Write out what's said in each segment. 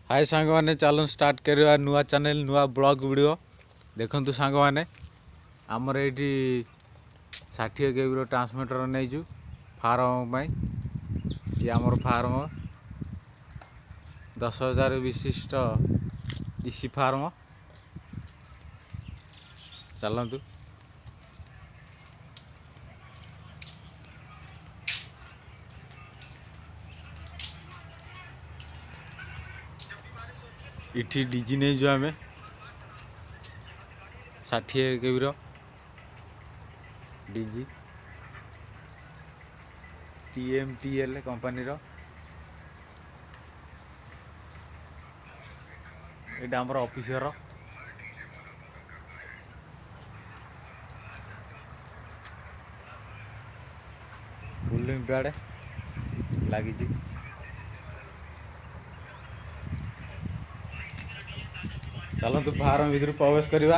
हाय सांग मैंने चलो स्टार्ट करवा नुआ चैनल नुआ ब्लॉग वीडियो देखंतु सांग मैंने आमर ये 60 केबी ट्रांसमीटर नहीं फार्म ये आमर फार्म 10,000 विशिष्ट इसी फार्म चलतु इठी डीजी नहीं जो आम 60 केबी डीजी TMTL कंपनी रो एटा हमर ऑफिस रो कूलिंग पैड लगी चलतु फार्म भीतर प्रवेश करवा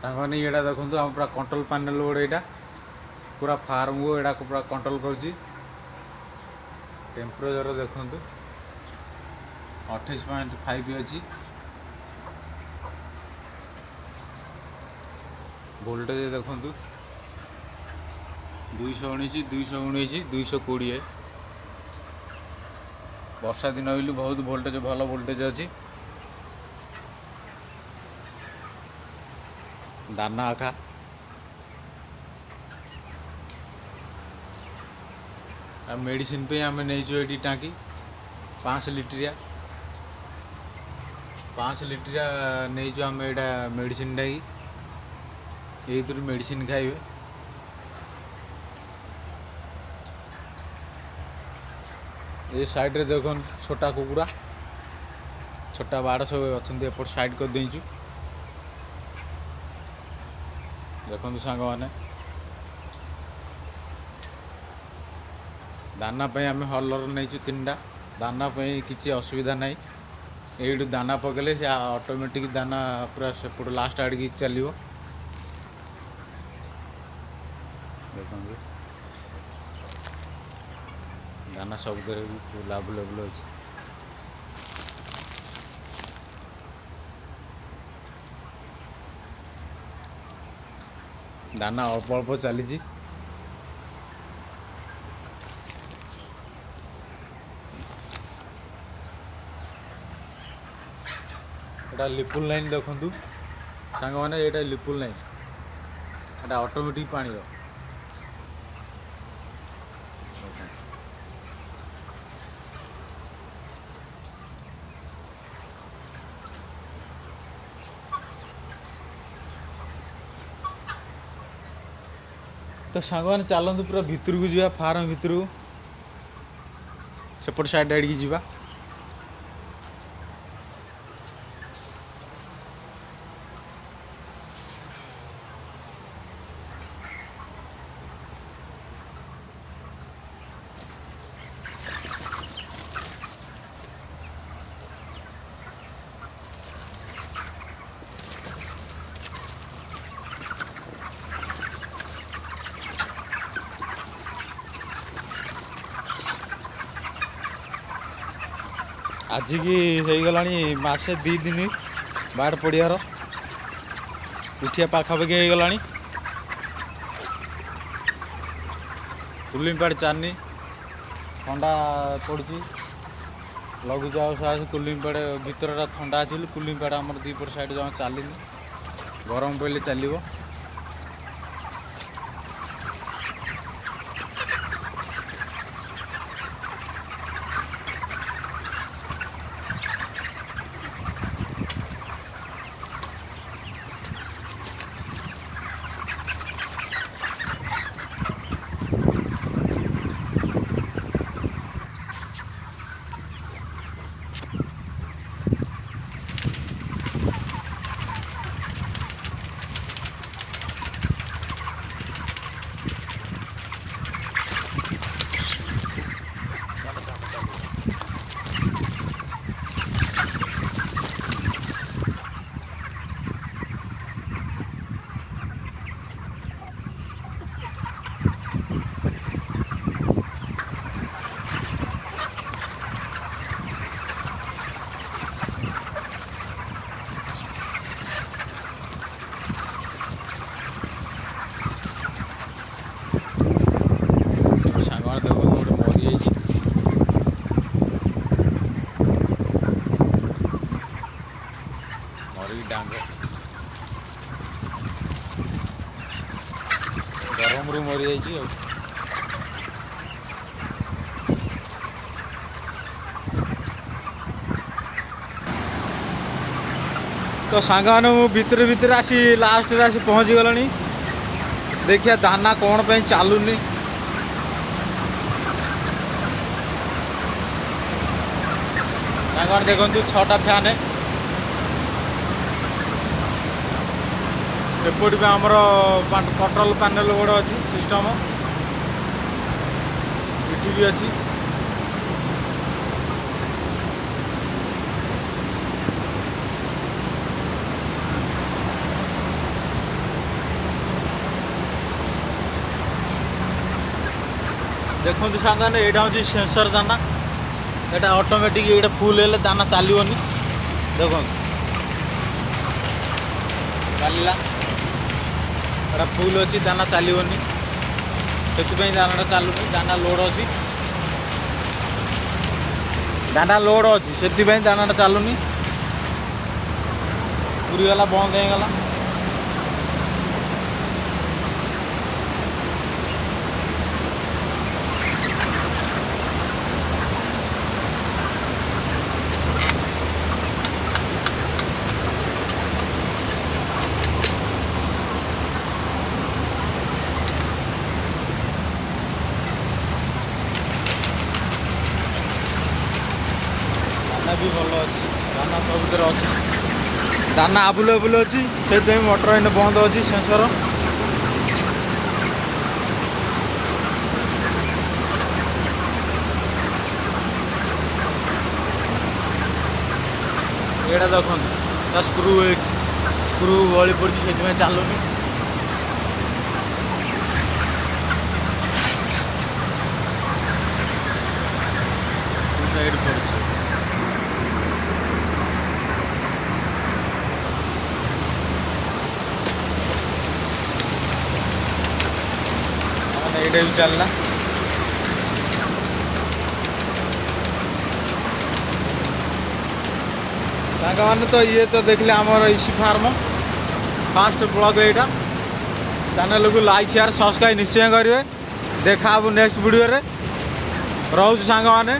सामने ये देखो आम पूरा कंट्रोल पैनल गोटे यहाँ पूरा फार्म को यहाँ पूरा कंट्रोल कर टेम्परेचर देखु 28.5 अच्छी वोल्टेज देखु 219 219 220 वर्षा दिन बोली बहुत वोल्टेज भल वोल्टेज अच्छी दाना आखा मेडिसिन पे आम नहीं टाँकी 5 लिटरिया नहीं आम यहाँ मेडिसिन टाँगी ये मेडिसिन खाइबे ये साइड रे देखो छोटा कुकुड़ा छोटा बाड़ सब अच्छा एपट साइड कर देचु देखो सांग मैंने दाना पे आम हलर नहीं 3टा दाना पे किसी असुविधा नहीं ये दाना पकड़े से ऑटोमेटिक दाना पूरा सेपट लास्ट आड़ की चलो देखो दाना सब अवेलेबल अच्छे दाना अल्प अल्प चली एटा लिपुल लाइन देखु सांग मैंने ये लिपुल लाइन एटा ऑटोमेटिक पानी रो तो सांग मैंने चलतु पूरा भितर को जा फार्म भितर को सेपट साइड आड़ की जा आज की हो गला मसे 2 दिन बाड़ पड़ियार उठिया पाखापाखि हो गला कूलिंग पैड चालनी ठंडा पड़ी लघुचाप साहस कूलिंग पैड भीतर ठंडा अच्छी कूलिंग पैड आम 2 साइड जमा चलनी गरम पड़े चलो तो सांग मैंने भितर भितर आसी लास्ट रे आसी पहुँची गलनी देखिए दाना कौन पे चलुनी देखु 6टा फैन एपट भी आमर कंट्रोल पैनल गोटे अच्छी सिस्टम इटी भी अच्छी देखो सांगाने यहाँ हूँ सेंसर दाना यहाँ ऑटोमेटिक ये फुल है दाना चलनी देखो चलला एटा फुल अच्छी दाना चलनी से दाना चलुनी दाना लोड अच्छी दाना लोड अच्छी से दाना चलुनी पूरी गला बंद हो गला दाना भी भल अच्छी दाना सब अच्छी दाना आवेलेबल अच्छी से मोटर इन बंद अच्छी सेंसर ये देखो स्क्रू गली पड़ी से चलुनी पड़ी ये भी चलना मैंने तो ये तो देखले आमर इसी फार्म फास्ट ब्लॉग यहाँ चैनल को लाइक शेयर सब्सक्राइब निश्चय करेंगे देखा नेक्स्ट वीडियो रे रोज सांग माने।